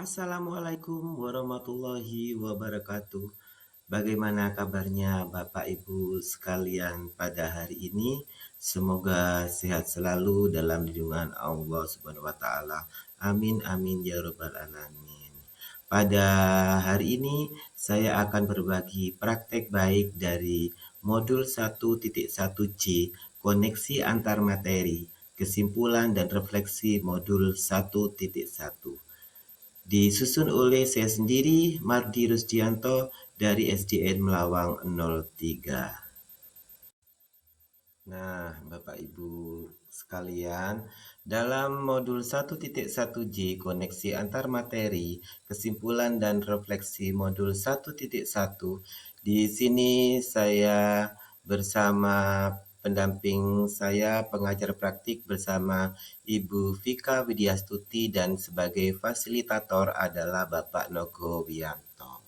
Assalamualaikum warahmatullahi wabarakatuh. Bagaimana kabarnya Bapak Ibu sekalian pada hari ini? Semoga sehat selalu dalam lindungan Allah Subhanahu wa taala. Amin amin ya rabbal alamin. Pada hari ini saya akan berbagi praktek baik dari modul 1.1C koneksi antar materi, kesimpulan dan refleksi modul 1.1. Disusun oleh saya sendiri, Mardi Rusdianto dari SDN Melawang 03. Nah, Bapak Ibu sekalian, dalam modul 1.1J koneksi antar materi, kesimpulan dan refleksi modul 1.1, di sini saya bersama pendamping saya, pengajar praktik bersama Ibu Vika Widyastuti dan sebagai fasilitator adalah Bapak Nogo Wiyanto.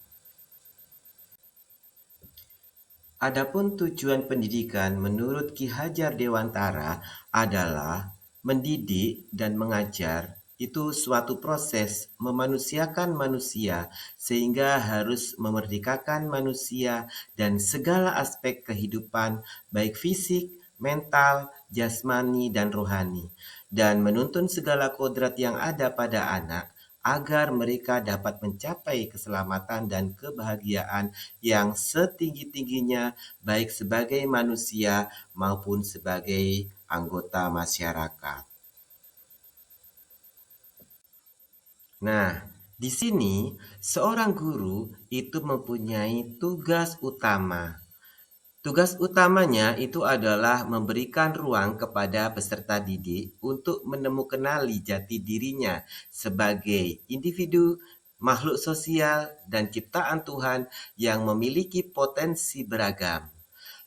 Adapun tujuan pendidikan menurut Ki Hajar Dewantara adalah mendidik dan mengajar itu suatu proses memanusiakan manusia sehingga harus memerdekakan manusia dan segala aspek kehidupan baik fisik, mental, jasmani, dan rohani dan menuntun segala kodrat yang ada pada anak agar mereka dapat mencapai keselamatan dan kebahagiaan yang setinggi-tingginya baik sebagai manusia maupun sebagai anggota masyarakat. Nah, di sini seorang guru itu mempunyai tugas utama. Tugas utamanya itu adalah memberikan ruang kepada peserta didik untuk menemukenali jati dirinya sebagai individu, makhluk sosial, dan ciptaan Tuhan yang memiliki potensi beragam.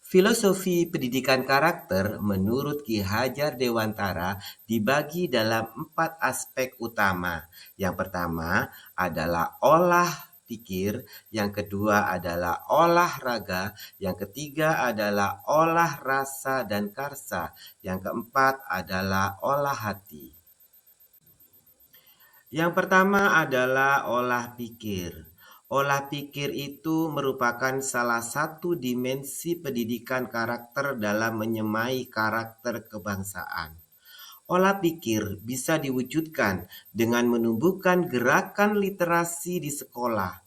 Filosofi pendidikan karakter menurut Ki Hajar Dewantara dibagi dalam 4 aspek utama. Yang pertama adalah olah pikir, yang kedua adalah olahraga, yang ketiga adalah olah rasa dan karsa, yang keempat adalah olah hati. Yang pertama adalah olah pikir. Olah pikir itu merupakan salah satu dimensi pendidikan karakter dalam menyemai karakter kebangsaan. Olah pikir bisa diwujudkan dengan menumbuhkan gerakan literasi di sekolah.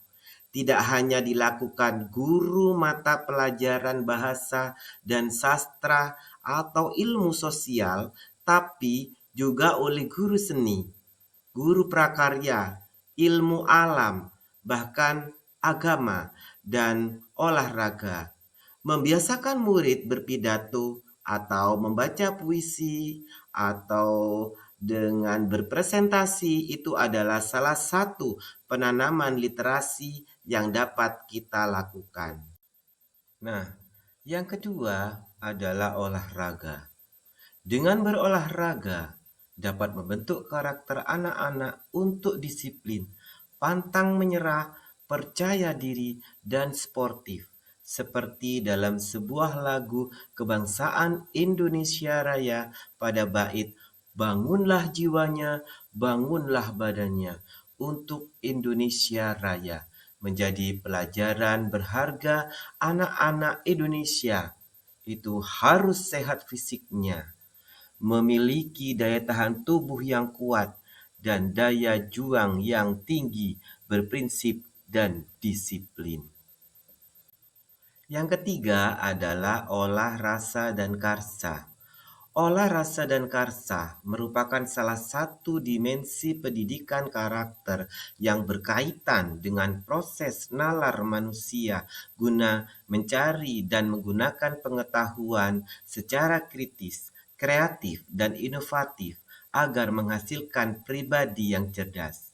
Tidak hanya dilakukan guru mata pelajaran bahasa dan sastra atau ilmu sosial, tapi juga oleh guru seni, guru prakarya, ilmu alam, bahkan agama dan olahraga. Membiasakan murid berpidato atau membaca puisi atau dengan berpresentasi itu adalah salah satu penanaman literasi yang dapat kita lakukan. Nah, yang kedua adalah olahraga. Dengan berolahraga dapat membentuk karakter anak-anak untuk disiplin, pantang menyerah, percaya diri, dan sportif. Seperti dalam sebuah lagu kebangsaan Indonesia Raya pada bait "Bangunlah jiwanya, bangunlah badannya" untuk Indonesia Raya menjadi pelajaran berharga anak-anak Indonesia. Itu harus sehat fisiknya, memiliki daya tahan tubuh yang kuat, dan daya juang yang tinggi, berprinsip dan disiplin. Yang ketiga adalah olah rasa dan karsa. Olah rasa dan karsa merupakan salah satu dimensi pendidikan karakter yang berkaitan dengan proses nalar manusia guna mencari dan menggunakan pengetahuan secara kritis, kreatif, dan inovatif agar menghasilkan pribadi yang cerdas.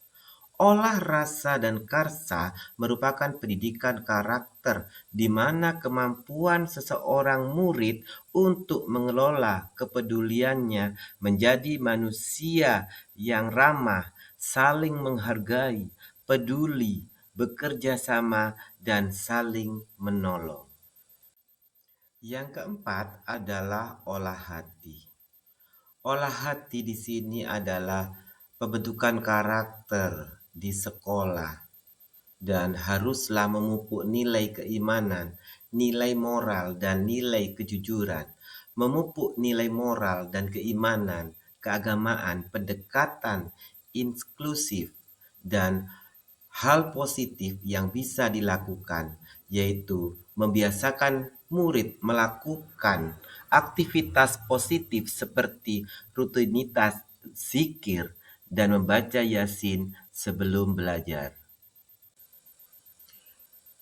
Olah rasa dan karsa merupakan pendidikan karakter di mana kemampuan seseorang murid untuk mengelola kepeduliannya menjadi manusia yang ramah, saling menghargai, peduli, bekerja sama, dan saling menolong. Yang keempat adalah olah hati. Olah hati di sini adalah pembentukan karakter di sekolah dan haruslah memupuk nilai keimanan, nilai moral, dan nilai kejujuran. Memupuk nilai moral dan keimanan, keagamaan, pendekatan inklusif, dan hal positif yang bisa dilakukan, yaitu membiasakan murid melakukan aktivitas positif seperti rutinitas zikir dan membaca Yasin sebelum belajar.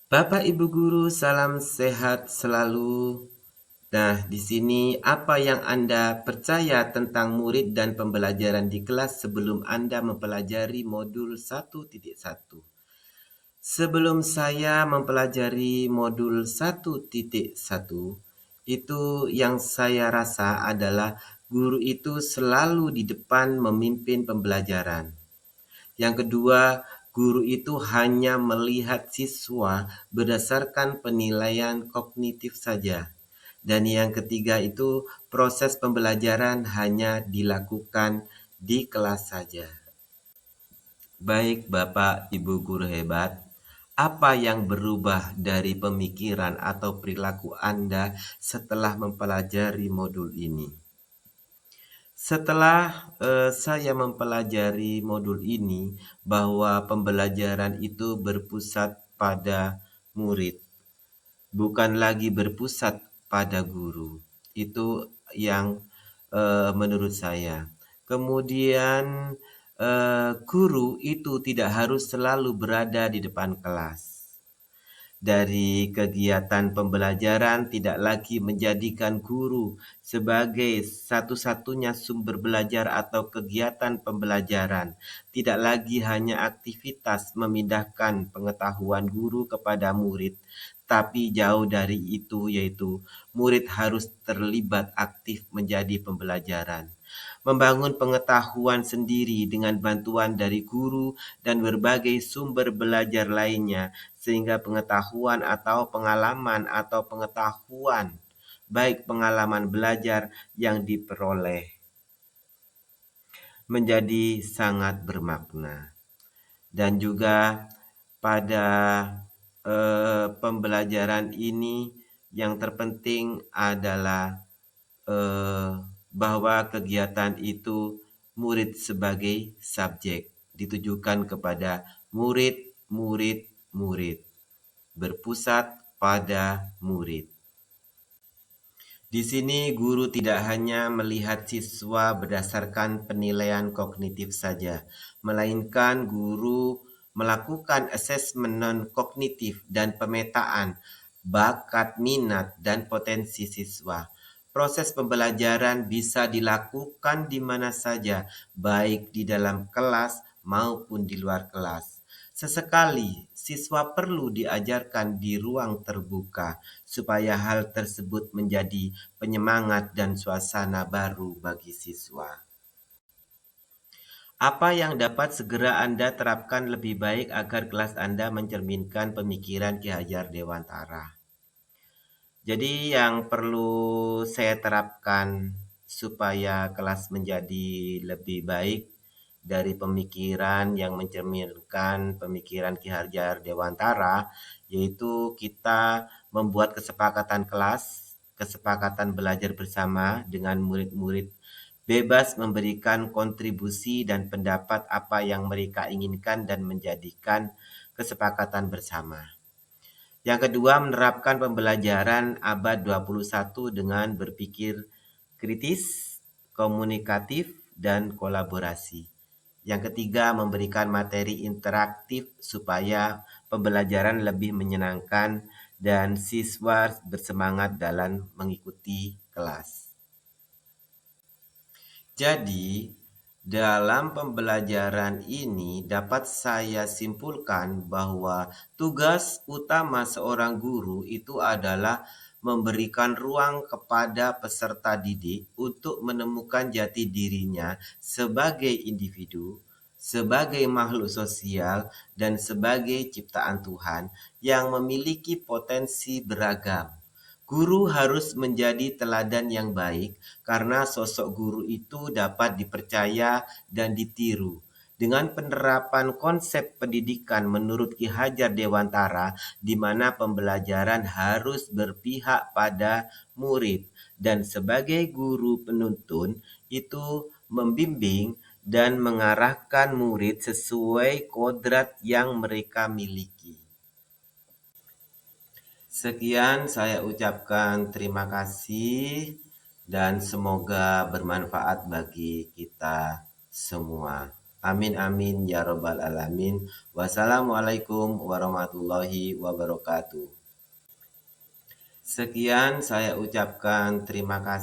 Bapak Ibu guru, salam sehat selalu. Nah, di sini apa yang Anda percaya tentang murid dan pembelajaran di kelas sebelum Anda mempelajari modul 1.1? Sebelum saya mempelajari modul 1.1, itu yang saya rasa adalah guru itu selalu di depan memimpin pembelajaran. Yang kedua, guru itu hanya melihat siswa berdasarkan penilaian kognitif saja. Dan yang ketiga itu proses pembelajaran hanya dilakukan di kelas saja. Baik Bapak Ibu guru hebat, apa yang berubah dari pemikiran atau perilaku Anda setelah mempelajari modul ini? Setelah saya mempelajari modul ini bahwa pembelajaran itu berpusat pada murid, bukan lagi berpusat pada guru. Itu yang menurut saya. Kemudian guru itu tidak harus selalu berada di depan kelas. Dari kegiatan pembelajaran tidak lagi menjadikan guru sebagai satu-satunya sumber belajar atau kegiatan pembelajaran. Tidak lagi hanya aktivitas memindahkan pengetahuan guru kepada murid, tapi jauh dari itu, yaitu murid harus terlibat aktif menjadi pembelajaran. Membangun pengetahuan sendiri dengan bantuan dari guru dan berbagai sumber belajar lainnya, sehingga pengetahuan atau pengetahuan, baik pengalaman belajar yang diperoleh, menjadi sangat bermakna. Dan juga pada pembelajaran ini yang terpenting adalah bahwa kegiatan itu murid sebagai subjek, ditujukan kepada murid, berpusat pada murid. Di sini guru tidak hanya melihat siswa berdasarkan penilaian kognitif saja, melainkan guru melakukan asesmen non-kognitif dan pemetaan bakat, minat, dan potensi siswa. Proses pembelajaran bisa dilakukan di mana saja, baik di dalam kelas maupun di luar kelas. Sesekali, siswa perlu diajarkan di ruang terbuka supaya hal tersebut menjadi penyemangat dan suasana baru bagi siswa. Apa yang dapat segera Anda terapkan lebih baik agar kelas Anda mencerminkan pemikiran Ki Hajar Dewantara? Jadi yang perlu saya terapkan supaya kelas menjadi lebih baik dari pemikiran yang mencerminkan pemikiran Ki Hajar Dewantara, yaitu kita membuat kesepakatan kelas, kesepakatan belajar bersama dengan murid-murid bebas memberikan kontribusi dan pendapat apa yang mereka inginkan dan menjadikan kesepakatan bersama. Yang kedua, menerapkan pembelajaran abad 21 dengan berpikir kritis, komunikatif, dan kolaborasi. Yang ketiga, memberikan materi interaktif supaya pembelajaran lebih menyenangkan dan siswa bersemangat dalam mengikuti kelas. Jadi, dalam pembelajaran ini dapat saya simpulkan bahwa tugas utama seorang guru itu adalah memberikan ruang kepada peserta didik untuk menemukan jati dirinya sebagai individu, sebagai makhluk sosial, dan sebagai ciptaan Tuhan yang memiliki potensi beragam. Guru harus menjadi teladan yang baik karena sosok guru itu dapat dipercaya dan ditiru. dengan penerapan konsep pendidikan menurut Ki Hajar Dewantara, di mana pembelajaran harus berpihak pada murid dan sebagai guru penuntun itu membimbing dan mengarahkan murid sesuai kodrat yang mereka miliki. Sekian saya ucapkan terima kasih dan semoga bermanfaat bagi kita semua. Amin amin ya robbal alamin. Wassalamualaikum warahmatullahi wabarakatuh. Sekian saya ucapkan terima kasih.